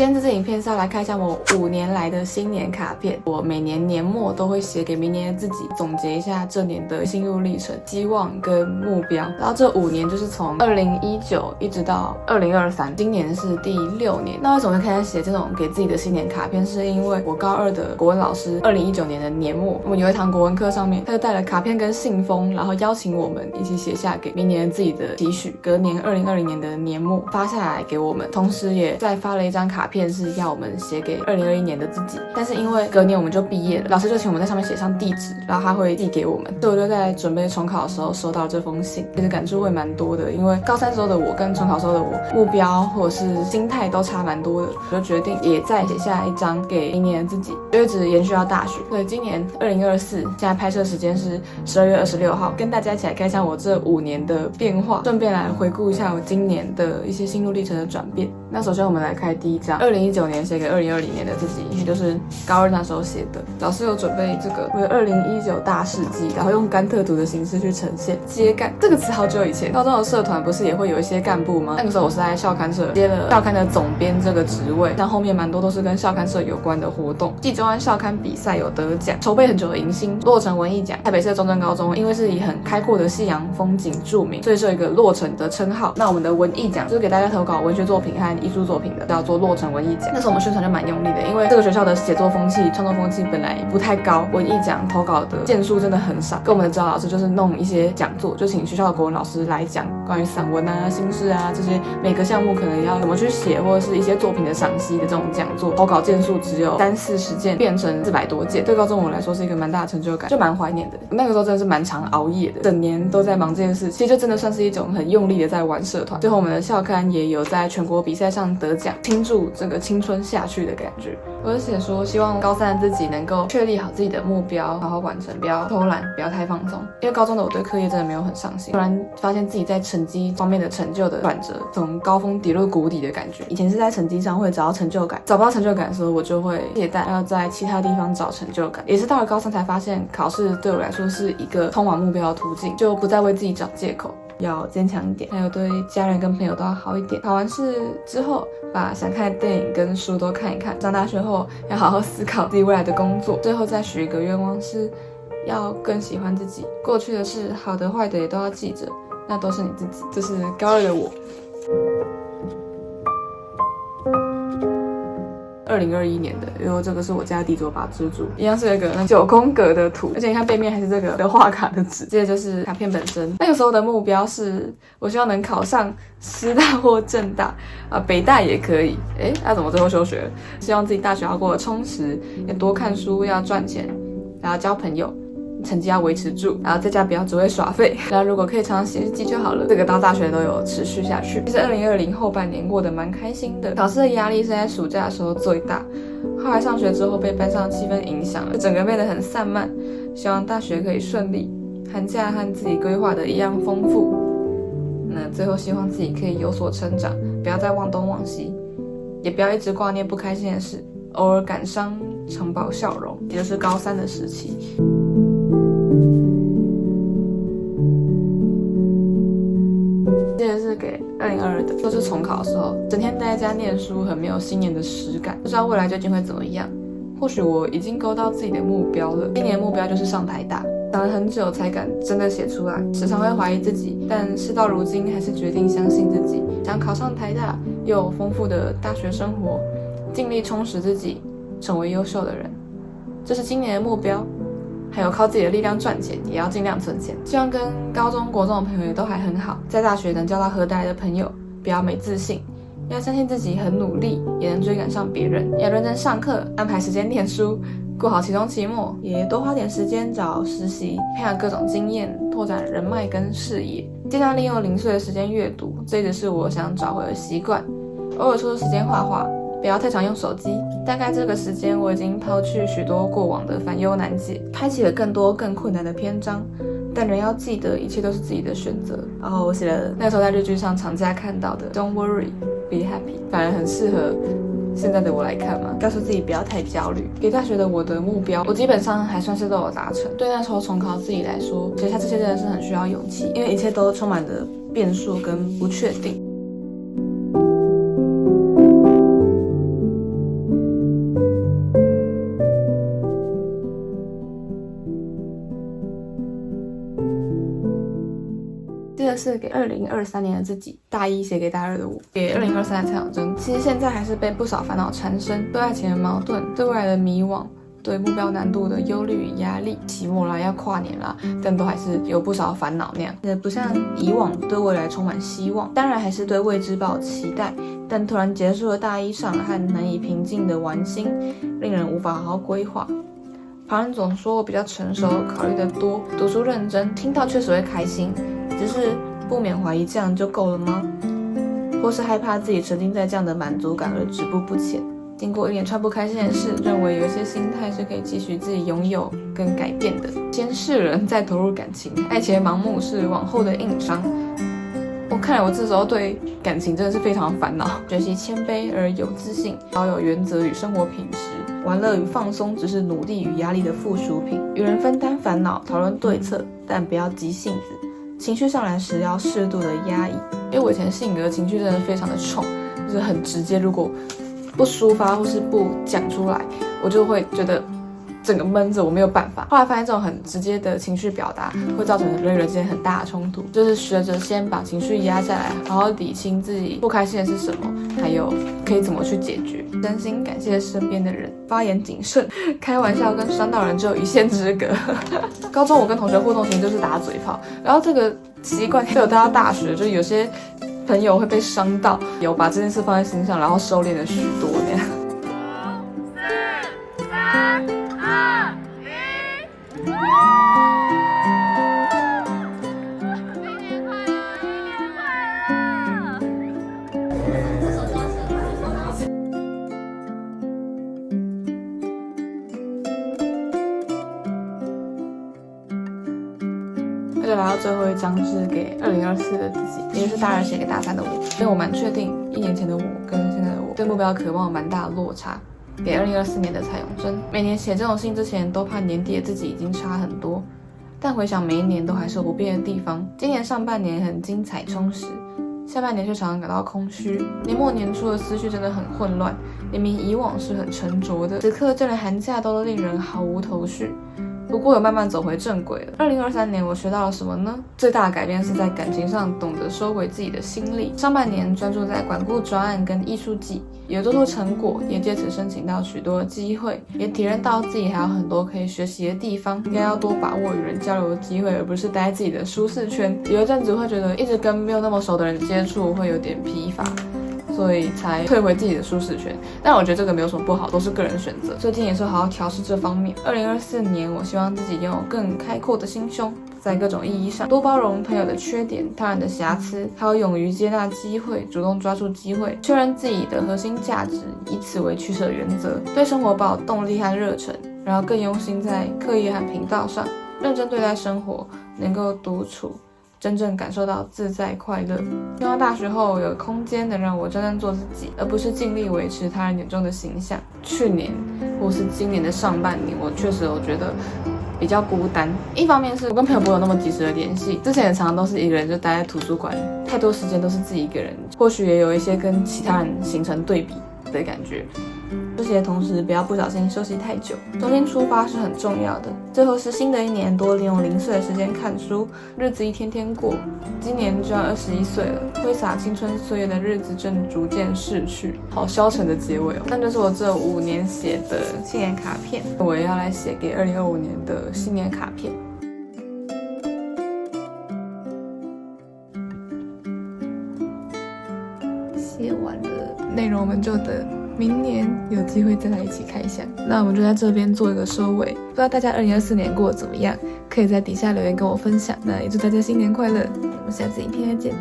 今天这支影片是要来看一下我5年来的新年卡片。我每年年末都会写给明年的自己，总结一下这年的心路历程、希望跟目标。然后这5年就是从2019一直到2023，今年是第6年。那为什么会开始写这种给自己的新年卡片？是因为我高2的国文老师2019年的年末，我们有一堂国文课上面，他就带了卡片跟信封，然后邀请我们一起写下给明年自己的期许。隔年2020年的年末发下来给我们，同时也再发了一张卡片是要我们写给2021年的自己。但是因为隔年我们就毕业了，老师就请我们在上面写上地址，然后他会寄给我们。所以我就在准备重考的时候收到这封信，其实感触会蛮多的，因为高3时候的我跟重考时候的我目标或者是心态都差蛮多的，我就决定也再写下一张给明年的自己，就一直延续到大学。所以今年2024，现在拍摄时间是12月26号，跟大家一起来看一下我这5年的变化，顺便来回顾一下我今年的一些心路历程的转变。那首先我们来看第一张，2019年写给2020年的自己，也就是高2那时候写的。老师有准备这个为2019大事记，然后用甘特图的形式去呈现。接干这个词好久以前，高中的社团不是也会有一些干部吗？那个时候我是在校刊社接了校刊的总编这个职位，但后面蛮多都是跟校刊社有关的活动。暨中央校刊比赛有得奖，筹备很久的迎新洛城文艺奖。台北市中正高中因为是以很开阔的夕阳风景著名，所以是有一个洛城的称号。那我们的文艺奖就是给大家投稿文学作品和艺术作品的，叫做洛城文艺奖。那时候我们宣传就蛮用力的，因为这个学校的写作风气、创作风气本来不太高，文艺奖投稿的件数真的很少。跟我们的指导老师就是弄一些讲座，就请学校的国文老师来讲关于散文啊、新诗啊这些每个项目可能要怎么去写，或者是一些作品的赏析的这种讲座。投稿件数只有30-40件，变成400多件，对高中我来说是一个蛮大的成就感，就蛮怀念的。那个时候真的是蛮常熬夜的，整年都在忙这件事，其实就真的算是一种很用力的在玩社团。最后我们的校刊也有在全国比赛上得奖，倾注这个青春下去的感觉。我就写说希望高3的自己能够确立好自己的目标，好好完成，不要偷懒，不要太放松。因为高中的我对课业真的没有很上心，突然发现自己在成绩方面的成就的转折，从高峰跌入谷底的感觉。以前是在成绩上会找到成就感，找不到成就感的时候我就会懈怠，要在其他地方找成就感。也是到了高3才发现考试对我来说是一个通往目标的途径，就不再为自己找借口，要坚强一点，还有对家人跟朋友都要好一点。考完试之后把想看的电影跟书都看一看，上大学后要好好思考自己未来的工作，最后再许一个愿望是要更喜欢自己，过去的事好的坏的也都要记着，那都是你自己。这是高2的我。2021年的，因为这个是我家地佐把蜘蛛，一样是有一个9宫格的图，而且你看背面还是这个的画卡的纸。接着就是卡片本身，那个时候的目标是我希望能考上师大或政大北大也可以。那怎么最后休学了？希望自己大学要过得充实，要多看书，要赚钱，然后交朋友，成绩要维持住，然后在家不要只会耍废，然后如果可以常常写日记就好了。这个到大学都有持续下去。其实2020后半年过得蛮开心的，考试的压力是在暑假的时候最大，后来上学之后被班上的气氛影响了，整个变得很散漫。希望大学可以顺利，寒假和自己规划的一样丰富。那最后希望自己可以有所成长，不要再忘东忘西，也不要一直挂念不开心的事，偶尔感伤常保笑容。也就是高3的时期。接着是给2022的，都是重考的时候，整天待在家念书，很没有新年的实感，不知道未来究竟会怎么样。或许我已经勾到自己的目标了，今年的目标就是上台大，想了很久才敢真的写出来，时常会怀疑自己，但事到如今还是决定相信自己，想考上台大，又有丰富的大学生活，尽力充实自己，成为优秀的人，这是今年的目标。还有靠自己的力量赚钱，也要尽量存钱。希望跟高中国中的朋友也都还很好，在大学能交到合得来的朋友，不要没自信，要相信自己很努力也能追赶上别人，要认真上课，安排时间念书，过好期中期末，也多花点时间找实习，培养各种经验，拓展人脉跟视野，尽量利用零碎的时间阅读，这一直是我想找回的习惯。偶尔抽出时间画画，不要太常用手机。大概这个时间我已经抛去许多过往的烦忧难解，开启了更多更困难的篇章，但人要记得一切都是自己的选择。然后我写了那时候在日剧上常在看到的 Don't worry, be happy， 反而很适合现在的我来看嘛，告诉自己不要太焦虑。给大学的我的目标，我基本上还算是都有达成。对那时候重考自己来说，写下这些真的是很需要勇气，因为一切都充满着变数跟不确定。是给2023年的自己，大一写给大二的我，给2023的蔡小真。其实现在还是被不少烦恼缠身，对爱情的矛盾，对未来的迷惘，对目标难度的忧虑与压力，期末啦，要跨年啦，但都还是有不少烦恼那样。也不像以往对未来充满希望，当然还是对未知抱有期待，但突然结束了大一上和难以平静的玩心，令人无法好好规划。旁人总说我比较成熟，考虑得多，读书认真，听到确实会开心，只是不免怀疑这样就够了吗？或是害怕自己沉浸在这样的满足感而止步不前。经过一连串不开心的事，认为有一些心态是可以期许自己拥有跟改变的。先释人，再投入感情，爱情的盲目是往后的硬伤。我看来我这时候对感情真的是非常烦恼。学习谦卑而有自信，保有原则与生活品质。玩乐与放松只是努力与压力的附属品。与人分担烦恼，讨论对策，但不要急性子。情绪上来时要适度的压抑。因为我以前性格情绪真的非常的冲，就是很直接，如果不抒发或是不讲出来，我就会觉得整个闷着，我没有办法。后来发现这种很直接的情绪表达会造成人与人之间很大的冲突，就是学着先把情绪压下来，好好理清自己不开心的是什么，还有可以怎么去解决。真心感谢身边的人，发言谨慎，开玩笑跟伤到人只有一线之隔。高中我跟同学互动其实就是打嘴炮，然后这个习惯被我带到大学，就有些朋友会被伤到，有把这件事放在心上，然后收敛了许多那样。5、4、3、2、1。就来到最后一章，是给2024的自己，也就是大二写给大三的我。因为我蛮确定1年前的我跟现在的我对目标渴望有蛮大的落差。给2024年的蔡永真，每年写这种信之前都怕年底的自己已经差很多，但回想每一年都还是有不变的地方。今年上半年很精彩充实，下半年却常常感到空虚。年末年初的思绪真的很混乱，明明以往是很沉着的，此刻就连寒假都令人毫无头绪。不过有慢慢走回正轨了。2023年我学到了什么呢？最大的改变是在感情上懂得收回自己的心力。上半年专注在管顾专案跟艺术季，有做出成果，也借此申请到许多的机会，也体认到自己还有很多可以学习的地方，应该要多把握与人交流的机会，而不是待在自己的舒适圈。有一阵子会觉得一直跟没有那么熟的人接触会有点疲乏，所以才退回自己的舒适圈，但我觉得这个没有什么不好，都是个人选择。最近也是好好调试这方面。2024年，我希望自己拥有更开阔的心胸，在各种意义上多包容朋友的缺点、他人的瑕疵，还有勇于接纳机会，主动抓住机会，确认自己的核心价值，以此为取舍原则，对生活抱有动力和热忱，然后更用心在课业和频道上，认真对待生活，能够独处。真正感受到自在快乐。希望大学后有空间能让我真正做自己，而不是尽力维持他人眼中的形象。去年或是今年的上半年，我确实有觉得比较孤单。一方面是我跟朋友不会有那么及时的联系，之前也常常都是一个人就待在图书馆，太多时间都是自己一个人，或许也有一些跟其他人形成对比的感觉。休息的同时，不要不小心休息太久，重新出发是很重要的。最后是新的一年，多利用零碎的时间看书，日子一天天过。今年就要21岁了，挥洒青春岁月的日子正逐渐逝去，好消沉的结尾哦。但这是我这5年写的新年卡片，我也要来写给2025年的新年卡片。写完了内容，我们就等明年有机会再来一起开箱。那我们就在这边做一个收尾，不知道大家2024年过得怎么样，可以在底下留言跟我分享。那也祝大家新年快乐，我们下次影片再见。